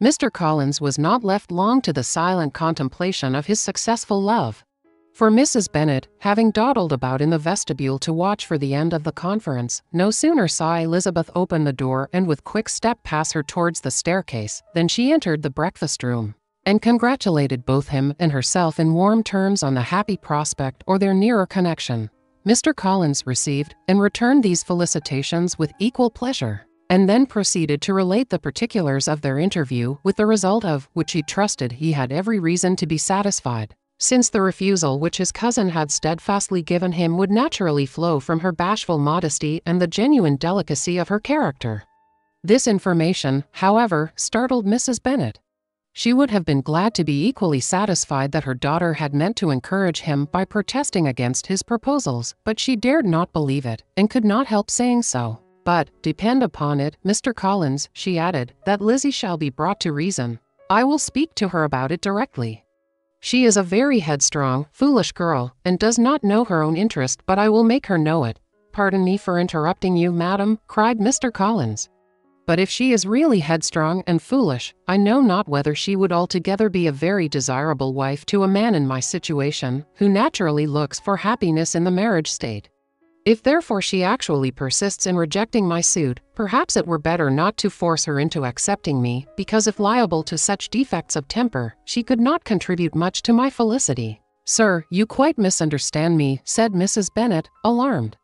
Mr. Collins was not left long to the silent contemplation of his successful love. For Mrs. Bennet, having dawdled about in the vestibule to watch for the end of the conference, no sooner saw Elizabeth open the door and with quick step pass her towards the staircase, than she entered the breakfast-room, and congratulated both him and herself in warm terms on the happy prospect or their nearer connection. Mr. Collins received and returned these felicitations with equal pleasure, and then proceeded to relate the particulars of their interview, with the result of which he trusted he had every reason to be satisfied, since the refusal which his cousin had steadfastly given him would naturally flow from her bashful modesty and the genuine delicacy of her character. This information, however, startled Mrs. Bennet. She would have been glad to be equally satisfied that her daughter had meant to encourage him by protesting against his proposals, but she dared not believe it, and could not help saying so. "But, depend upon it, Mr. Collins," she added, "that Lizzie shall be brought to reason. I will speak to her about it directly. She is a very headstrong, foolish girl, and does not know her own interest, but I will make her know it." "Pardon me for interrupting you, madam," cried Mr. Collins. "But if she is really headstrong and foolish, I know not whether she would altogether be a very desirable wife to a man in my situation, who naturally looks for happiness in the marriage state. If therefore she actually persists in rejecting my suit, perhaps it were better not to force her into accepting me, because if liable to such defects of temper, she could not contribute much to my felicity." "Sir, you quite misunderstand me," said Mrs. Bennet, alarmed.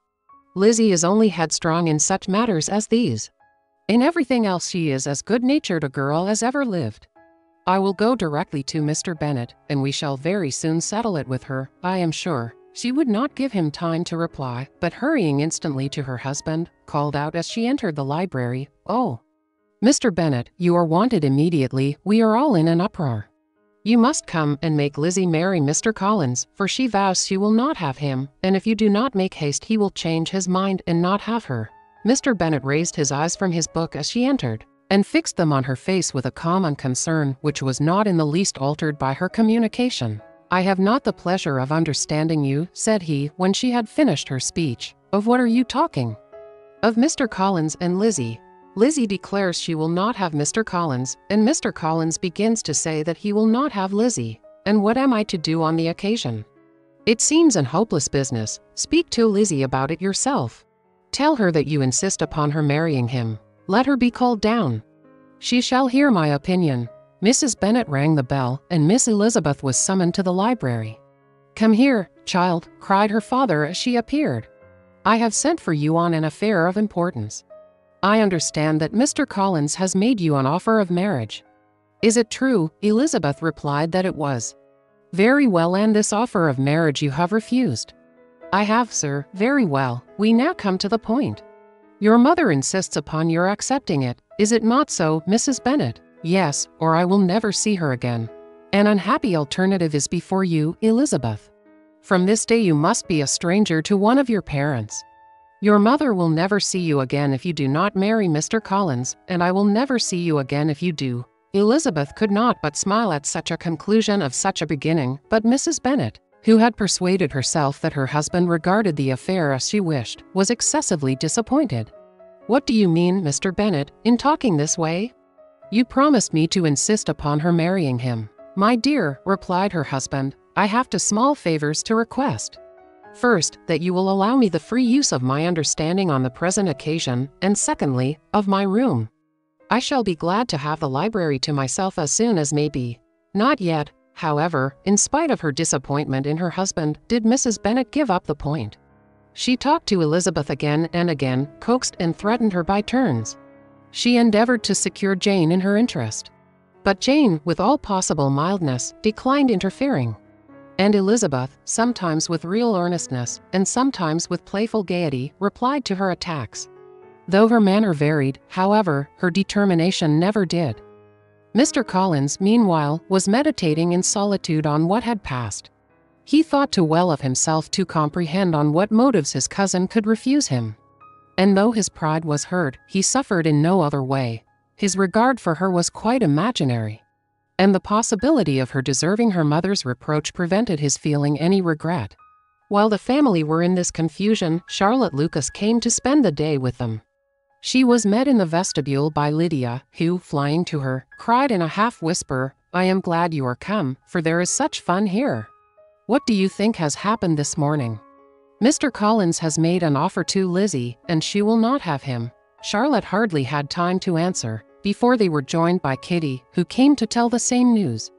"Lizzie is only headstrong in such matters as these. In everything else she is as good-natured a girl as ever lived. I will go directly to Mr. Bennet, and we shall very soon settle it with her, I am sure." She would not give him time to reply, but hurrying instantly to her husband, called out as she entered the library, "Oh, Mr. Bennet, you are wanted immediately. We are all in an uproar. You must come and make Lizzie marry Mr. Collins, for she vows she will not have him, and if you do not make haste he will change his mind and not have her." Mr. Bennet raised his eyes from his book as she entered, and fixed them on her face with a calm unconcern which was not in the least altered by her communication. "I have not the pleasure of understanding you," said he, when she had finished her speech. "Of what are you talking?" "Of Mr. Collins and Lizzie. Lizzie declares she will not have Mr. Collins, and Mr. Collins begins to say that he will not have Lizzie. And what am I to do on the occasion? It seems an hopeless business. Speak to Lizzie about it yourself. Tell her that you insist upon her marrying him. Let her be called down. She shall hear my opinion." Mrs. Bennet rang the bell, and Miss Elizabeth was summoned to the library. "Come here, child," cried her father as she appeared. "I have sent for you on an affair of importance. I understand that Mr. Collins has made you an offer of marriage." "Is it true?" Elizabeth replied that it was. "Very well, and this offer of marriage you have refused?" "I have, sir." "Very well. We now come to the point. Your mother insists upon your accepting it. Is it not so, Mrs. Bennet?" "Yes, or I will never see her again." "An unhappy alternative is before you, Elizabeth. From this day you must be a stranger to one of your parents. Your mother will never see you again if you do not marry Mr. Collins, and I will never see you again if you do." Elizabeth could not but smile at such a conclusion of such a beginning, but Mrs. Bennet, who had persuaded herself that her husband regarded the affair as she wished, was excessively disappointed. "What do you mean, Mr. Bennet, in talking this way? You promised me to insist upon her marrying him." "My dear," replied her husband, "I have two small favors to request. First, that you will allow me the free use of my understanding on the present occasion, and secondly, of my room. I shall be glad to have the library to myself as soon as may be." Not yet, however, in spite of her disappointment in her husband, did Mrs. Bennet give up the point. She talked to Elizabeth again and again, coaxed and threatened her by turns. She endeavored to secure Jane in her interest. But Jane, with all possible mildness, declined interfering. And Elizabeth, sometimes with real earnestness, and sometimes with playful gaiety, replied to her attacks. Though her manner varied, however, her determination never did. Mr. Collins, meanwhile, was meditating in solitude on what had passed. He thought too well of himself to comprehend on what motives his cousin could refuse him. And though his pride was hurt, he suffered in no other way. His regard for her was quite imaginary, and the possibility of her deserving her mother's reproach prevented his feeling any regret. While the family were in this confusion, Charlotte Lucas came to spend the day with them. She was met in the vestibule by Lydia, who, flying to her, cried in a half-whisper, "I am glad you are come, for there is such fun here. What do you think has happened this morning?" "Mr. Collins has made an offer to Lizzie, and she will not have him." Charlotte hardly had time to answer, before they were joined by Kitty, who came to tell the same news.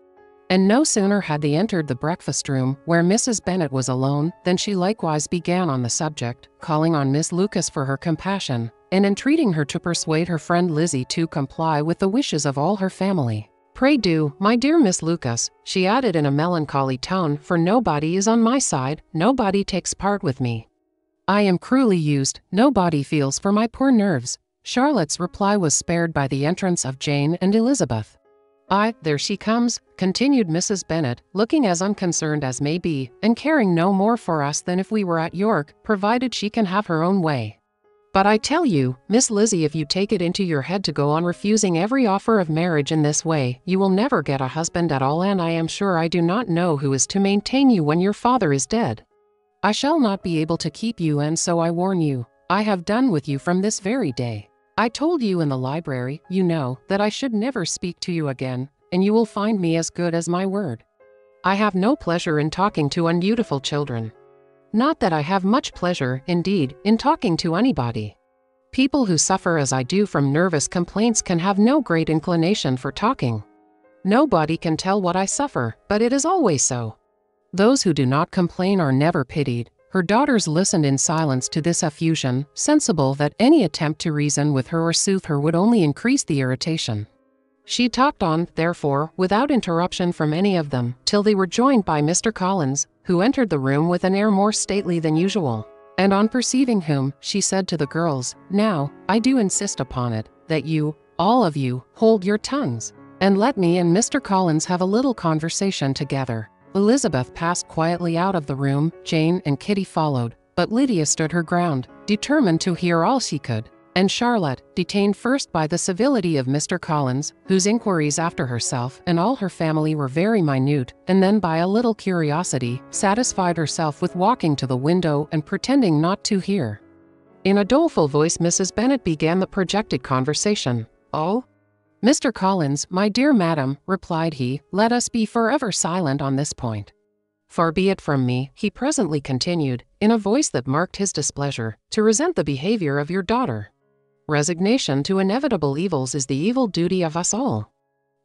And no sooner had they entered the breakfast room, where Mrs. Bennet was alone, than she likewise began on the subject, calling on Miss Lucas for her compassion, and entreating her to persuade her friend Lizzie to comply with the wishes of all her family. "Pray do, my dear Miss Lucas," she added in a melancholy tone, "for nobody is on my side, nobody takes part with me. I am cruelly used, nobody feels for my poor nerves." Charlotte's reply was spared by the entrance of Jane and Elizabeth. There she comes," continued Mrs. Bennet, looking as unconcerned as may be, and caring no more for us than if we were at York, provided she can have her own way. "But I tell you, Miss Lizzie, if you take it into your head to go on refusing every offer of marriage in this way, you will never get a husband at all, and I am sure I do not know who is to maintain you when your father is dead. I shall not be able to keep you, and so I warn you, I have done with you from this very day. I told you in the library, you know, that I should never speak to you again, and you will find me as good as my word. I have no pleasure in talking to undutiful children. Not that I have much pleasure, indeed, in talking to anybody. People who suffer as I do from nervous complaints can have no great inclination for talking. Nobody can tell what I suffer, but it is always so. Those who do not complain are never pitied." Her daughters listened in silence to this effusion, sensible that any attempt to reason with her or soothe her would only increase the irritation. She talked on, therefore, without interruption from any of them, till they were joined by Mr. Collins, who entered the room with an air more stately than usual. And on perceiving whom, she said to the girls, "Now, I do insist upon it, that you, all of you, hold your tongues, and let me and Mr. Collins have a little conversation together." Elizabeth passed quietly out of the room, Jane and Kitty followed, but Lydia stood her ground, determined to hear all she could, and Charlotte, detained first by the civility of Mr. Collins, whose inquiries after herself and all her family were very minute, and then by a little curiosity, satisfied herself with walking to the window and pretending not to hear. In a doleful voice Mrs. Bennet began the projected conversation. "Oh, Mr. Collins, my dear madam," replied he, "let us be forever silent on this point. Far be it from me," he presently continued, in a voice that marked his displeasure, "to resent the behavior of your daughter. Resignation to inevitable evils is the evil duty of us all.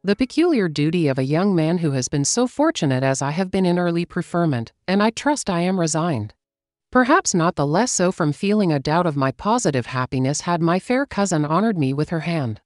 The peculiar duty of a young man who has been so fortunate as I have been in early preferment, and I trust I am resigned. Perhaps not the less so from feeling a doubt of my positive happiness had my fair cousin honored me with her hand.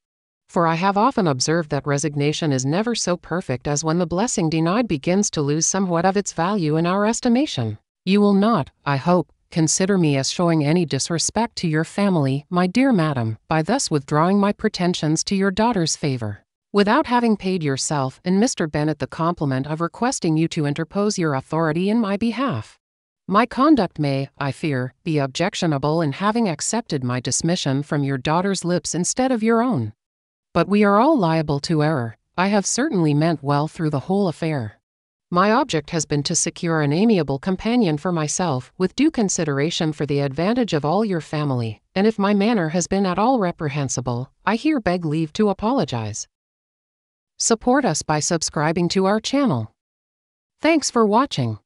For I have often observed that resignation is never so perfect as when the blessing denied begins to lose somewhat of its value in our estimation. You will not, I hope, consider me as showing any disrespect to your family, my dear madam, by thus withdrawing my pretensions to your daughter's favor, without having paid yourself and Mr. Bennet the compliment of requesting you to interpose your authority in my behalf. My conduct may, I fear, be objectionable in having accepted my dismission from your daughter's lips instead of your own. But we are all liable to error. I have certainly meant well through the whole affair. My object has been to secure an amiable companion for myself, with due consideration for the advantage of all your family, and if my manner has been at all reprehensible, I here beg leave to apologize. Support us by subscribing to our channel. Thanks for watching.